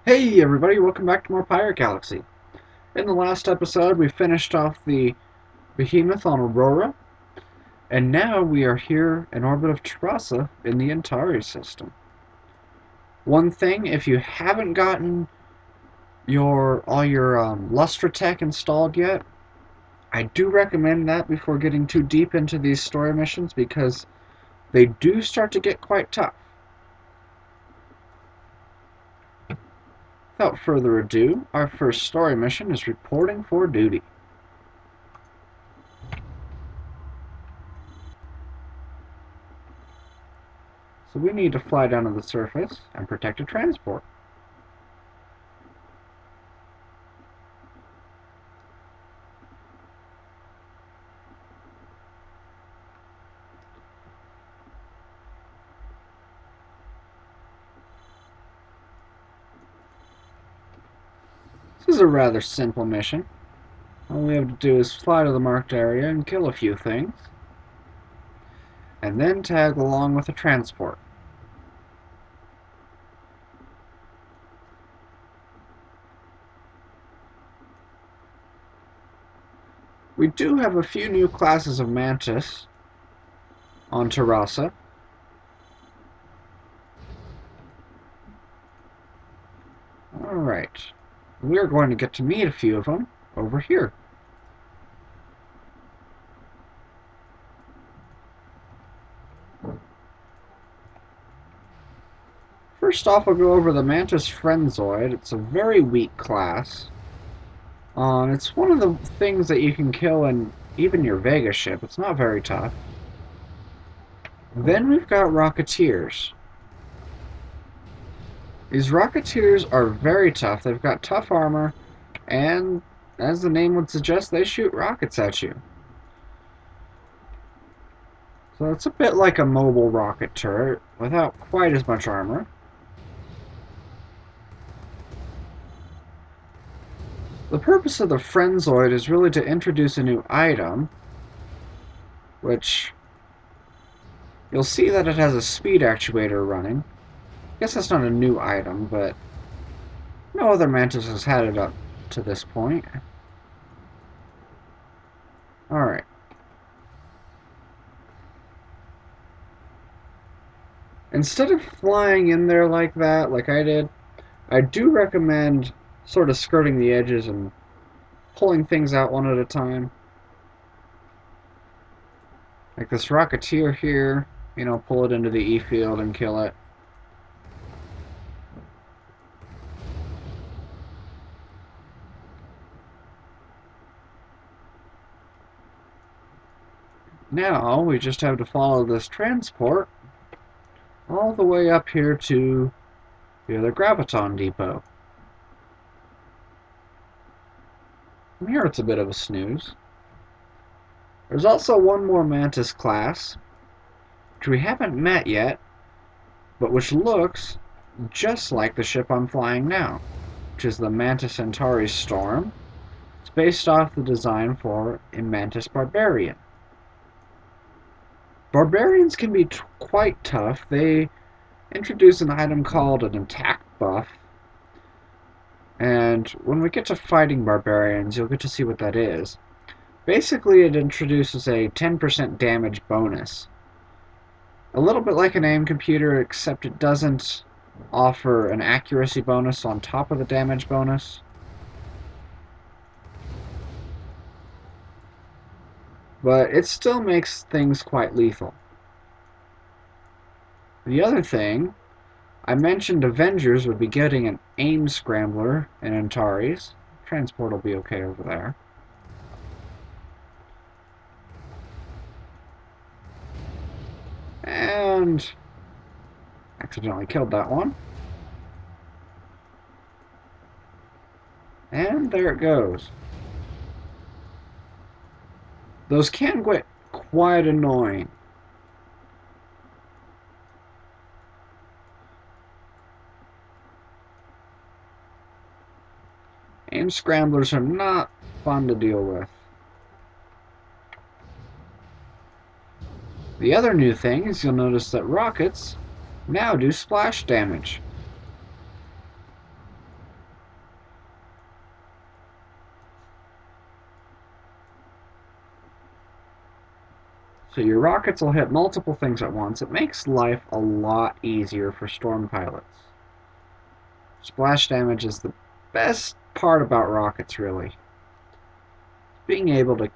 Hey everybody, welcome back to more Pirate Galaxy. In the last episode, we finished off the behemoth on Aurora, and now we are here in orbit of Terasa in the Antares system. One thing, if you haven't gotten all your Lustra tech installed yet, I do recommend that before getting too deep into these story missions because they do start to get quite tough. Without further ado, our first story mission is reporting for duty. So we need to fly down to the surface and protect a transport. This is a rather simple mission. All we have to do is fly to the marked area and kill a few things, and then tag along with a transport. We do have a few new classes of Mantis on Terasa. Alright, we're going to get to meet a few of them over here. First off, I'll go over the Mantis Friendzoid. It's a very weak class. It's one of the things that you can kill in even your Vega ship. It's not very tough. Then we've got Rocketeers. These Rocketeers are very tough. They've got tough armor, and as the name would suggest, they shoot rockets at you. So it's a bit like a mobile rocket turret, without quite as much armor. The purpose of the Friendzoid is really to introduce a new item, which you'll see that it has a speed actuator running. I guess that's not a new item, but no other Mantis has had it up to this point. Alright. Instead of flying in there like that, like I did, I do recommend sort of skirting the edges and pulling things out one at a time. Like this Rocketeer here, pull it into the E field and kill it. Now we just have to follow this transport all the way up here to the other Graviton depot. From here it's a bit of a snooze. There's also one more Mantis class, which we haven't met yet, but which looks just like the ship I'm flying now, which is the Mantis Antares Storm. It's based off the design for a Mantis Barbarian. Barbarians can be quite tough. They introduce an item called an attack buff, and when we get to fighting barbarians, you'll get to see what that is. Basically, it introduces a 10% damage bonus. A little bit like an aim computer, except it doesn't offer an accuracy bonus on top of the damage bonus. But it still makes things quite lethal. The other thing, I mentioned Avengers would be getting an aim scrambler in Antares. Transport will be okay over there. And accidentally killed that one. And there it goes. Those can get quite annoying. Aim scramblers are not fun to deal with. The other new thing is you'll notice that rockets now do splash damage. So your rockets will hit multiple things at once. It makes life a lot easier for storm pilots. Splash damage is the best part about rockets, really. Being able to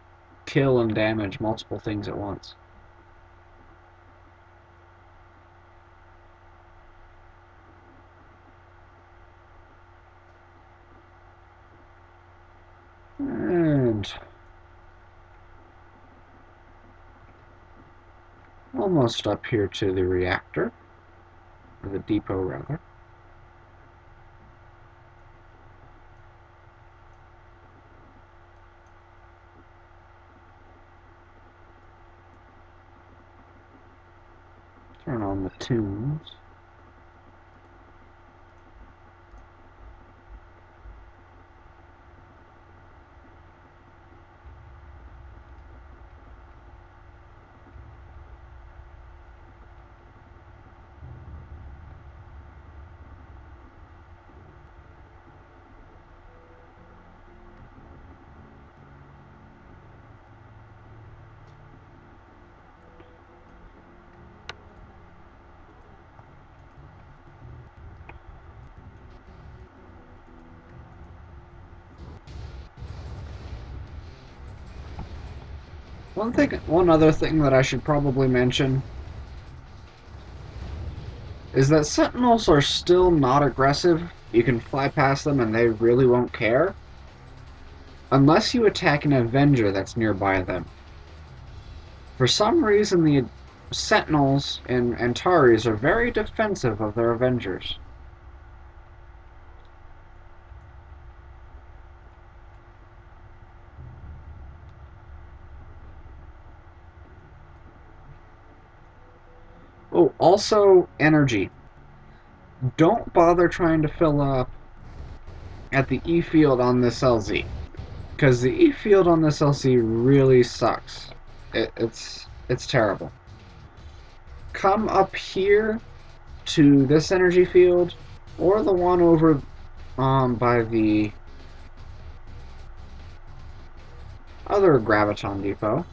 kill and damage multiple things at once. And almost up here to the reactor, or the depot rather. Turn on the tunes. One other thing that I should probably mention is that Sentinels are still not aggressive. You can fly past them and they really won't care. Unless you attack an Avenger that's nearby them. For some reason, the Sentinels and Antares are very defensive of their Avengers. Oh, also energy. Don't bother trying to fill up at the E field on this LZ, because the E field on this LZ really sucks. It's terrible. Come up here to this energy field, or the one over by the other Graviton depot,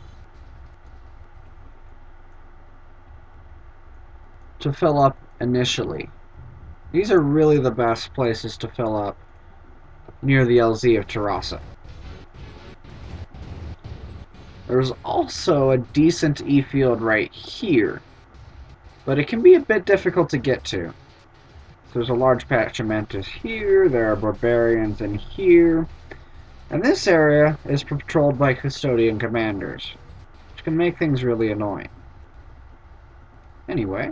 to fill up initially. These are really the best places to fill up near the LZ of Terasa. There's also a decent E field right here, but it can be a bit difficult to get to. There's a large patch of Mantis here, there are Barbarians in here, and this area is patrolled by Custodian Commanders, which can make things really annoying. Anyway,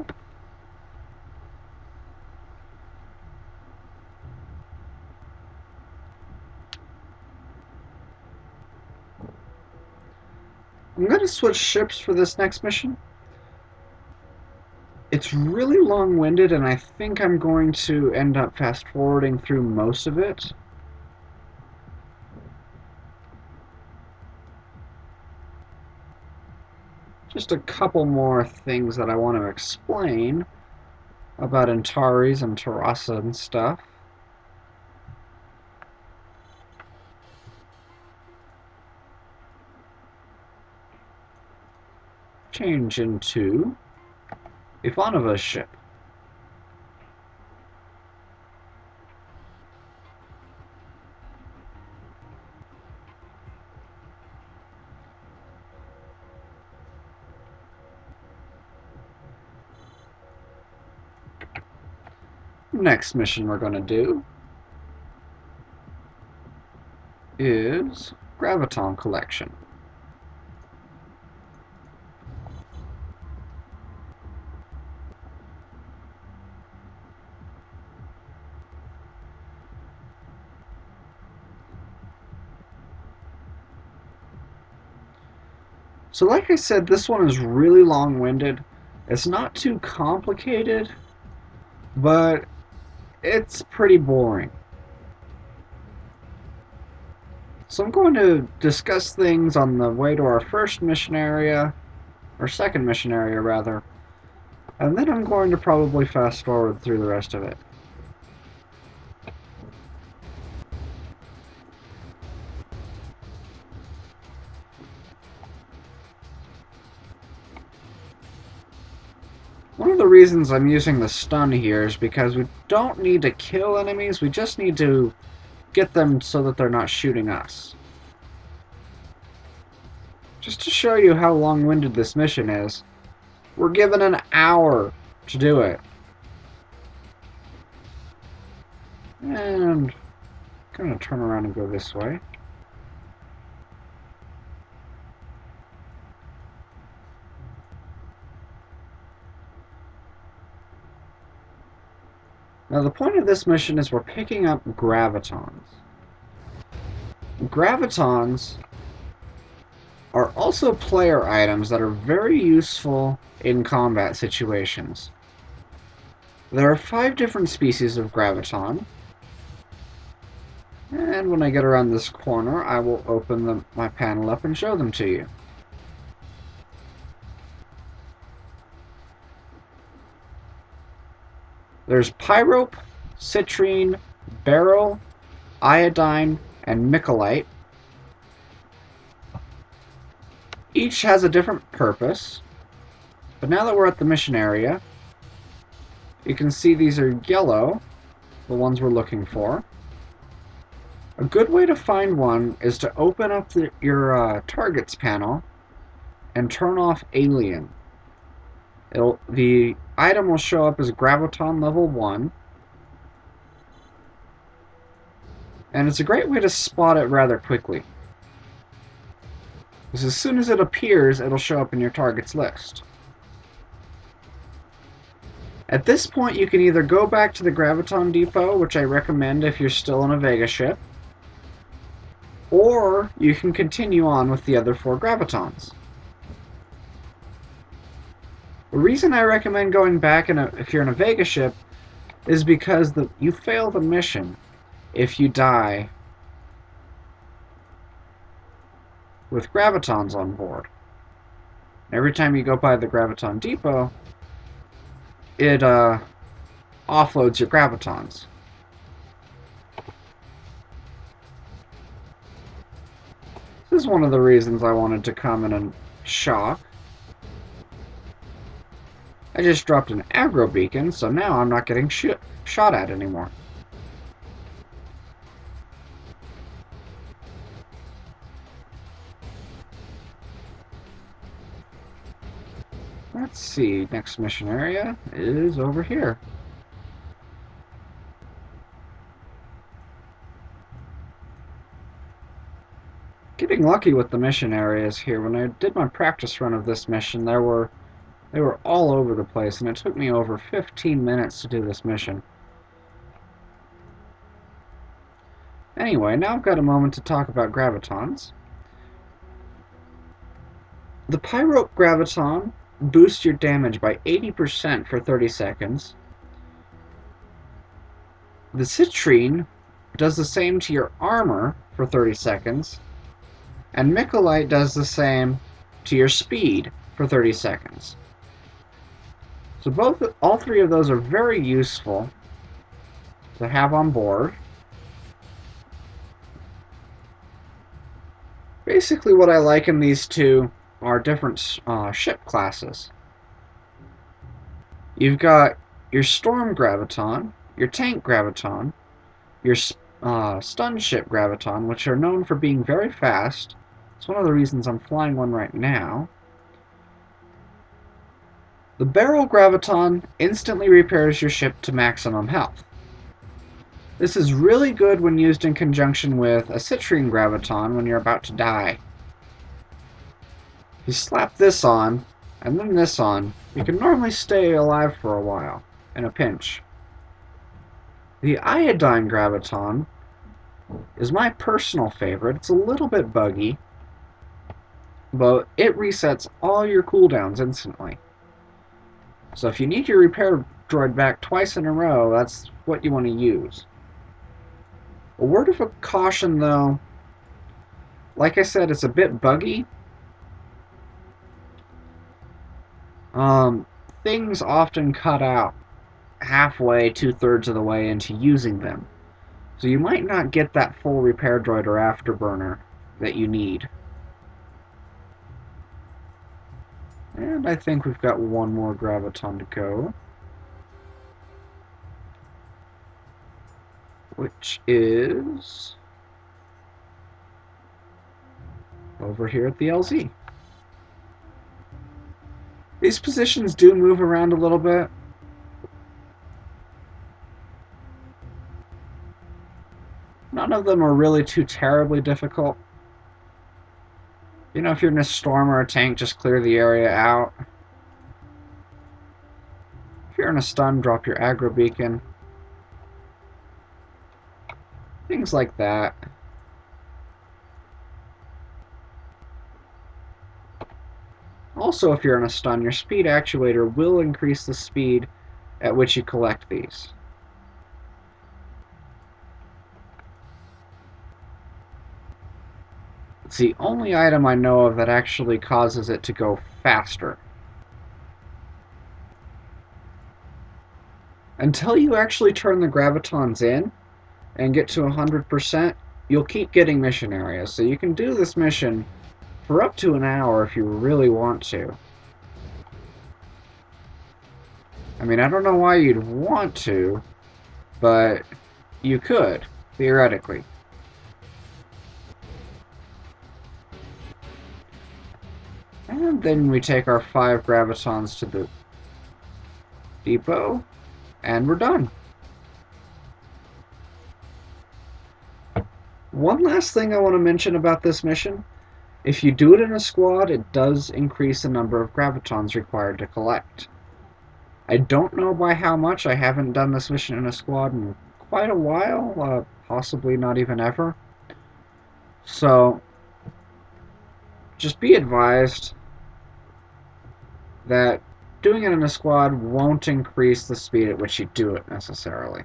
I'm going to switch ships for this next mission. It's really long-winded, and I think I'm going to end up fast-forwarding through most of it. Just a couple more things that I want to explain about Antares and Terasa and stuff. Change into Ivanova's ship. Next mission we're going to do is Graviton Collection. So like I said, this one is really long-winded. It's not too complicated, but it's pretty boring. So I'm going to discuss things on the way to our first mission area, or second mission area rather, and then I'm going to probably fast forward through the rest of it. One of the reasons I'm using the stun here is because we don't need to kill enemies, we just need to get them so that they're not shooting us. Just to show you how long-winded this mission is, we're given an hour to do it. And I'm gonna turn around and go this way. Now the point of this mission is we're picking up Gravitons. Gravitons are also player items that are very useful in combat situations. There are 5 different species of Graviton, and when I get around this corner I will open my panel up and show them to you. There's Pyrope, Citrine, Beryl, Iodine, and Mycolite. Each has a different purpose, but now that we're at the mission area, you can see these are yellow, the ones we're looking for. A good way to find one is to open up your targets panel and turn off Alien. The item will show up as Graviton level 1, and it's a great way to spot it rather quickly. Because as soon as it appears, it'll show up in your targets list. At this point, you can either go back to the Graviton Depot, which I recommend if you're still on a Vega ship, or you can continue on with the other 4 Gravitons. The reason I recommend going back if you're in a Vega ship is because you fail the mission if you die with Gravitons on board. Every time you go by the Graviton Depot, it offloads your Gravitons. This is one of the reasons I wanted to come in and shock. I just dropped an aggro beacon, so now I'm not getting shot at anymore. Let's see, next mission area is over here. Getting lucky with the mission areas here. When I did my practice run of this mission, they were all over the place, and it took me over 15 minutes to do this mission. Anyway, now I've got a moment to talk about Gravitons. The Pyrope Graviton boosts your damage by 80% for 30 seconds. The Citrine does the same to your armor for 30 seconds. And Mycolite does the same to your speed for 30 seconds. So all 3 of those are very useful to have on board. Basically what I like in these 2 are different ship classes. You've got your Storm Graviton, your Tank Graviton, your Stun Ship Graviton, which are known for being very fast. It's one of the reasons I'm flying one right now. The Beryl Graviton instantly repairs your ship to maximum health. This is really good when used in conjunction with a Citrine Graviton when you're about to die. If you slap this on, and then this on, you can normally stay alive for a while, in a pinch. The Iodine Graviton is my personal favorite. It's a little bit buggy, but it resets all your cooldowns instantly. So if you need your repair droid back twice in a row, that's what you want to use. A word of caution though, like I said, it's a bit buggy. Things often cut out halfway, 2/3 of the way into using them. So you might not get that full repair droid or afterburner that you need. And I think we've got one more Graviton to go, which is over here at the LZ. These positions do move around a little bit. None of them are really too terribly difficult. You know, if you're in a storm or a tank, just clear the area out. If you're in a stun, drop your aggro beacon. Things like that. Also, if you're in a stun, your speed actuator will increase the speed at which you collect these. It's the only item I know of that actually causes it to go faster. Until you actually turn the Gravitons in and get to 100%, you'll keep getting mission areas. So you can do this mission for up to an hour if you really want to. I mean, I don't know why you'd want to, but you could, theoretically. And then we take our 5 Gravitons to the depot, and we're done. One last thing I want to mention about this mission. If you do it in a squad, it does increase the number of Gravitons required to collect. I don't know by how much. I haven't done this mission in a squad in quite a while, possibly not even ever. So, just be advised that doing it in a squad won't increase the speed at which you do it necessarily.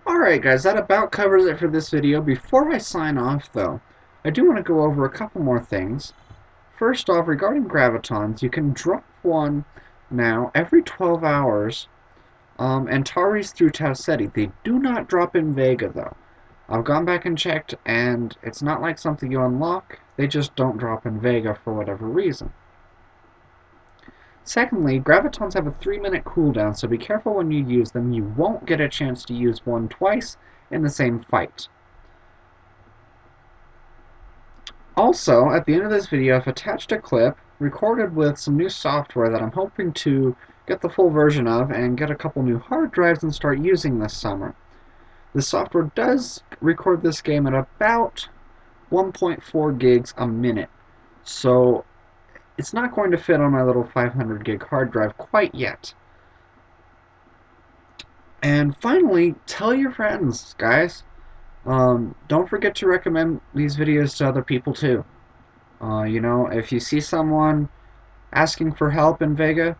Alright guys, that about covers it for this video. Before I sign off though, I do want to go over a couple more things. First off, regarding Gravitons, you can drop one now every 12 hours, Antares through Tau Ceti. They do not drop in Vega though. I've gone back and checked, and it's not like something you unlock, they just don't drop in Vega for whatever reason. Secondly, Gravitons have a 3-minute cooldown, so be careful when you use them. You won't get a chance to use one twice in the same fight. Also, at the end of this video, I've attached a clip recorded with some new software that I'm hoping to get the full version of and get a couple new hard drives and start using this summer. The software does record this game at about 1.4 gigs a minute, so it's not going to fit on my little 500 gig hard drive quite yet. And finally, tell your friends, guys. Don't forget to recommend these videos to other people too. You know, if you see someone asking for help in Vega,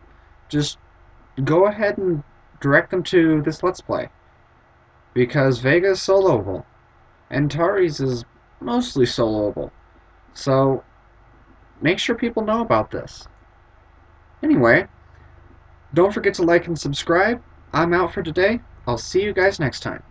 just go ahead and direct them to this Let's Play. Because Vega is soloable. Antares is mostly soloable. So, make sure people know about this. Anyway, don't forget to like and subscribe. I'm out for today. I'll see you guys next time.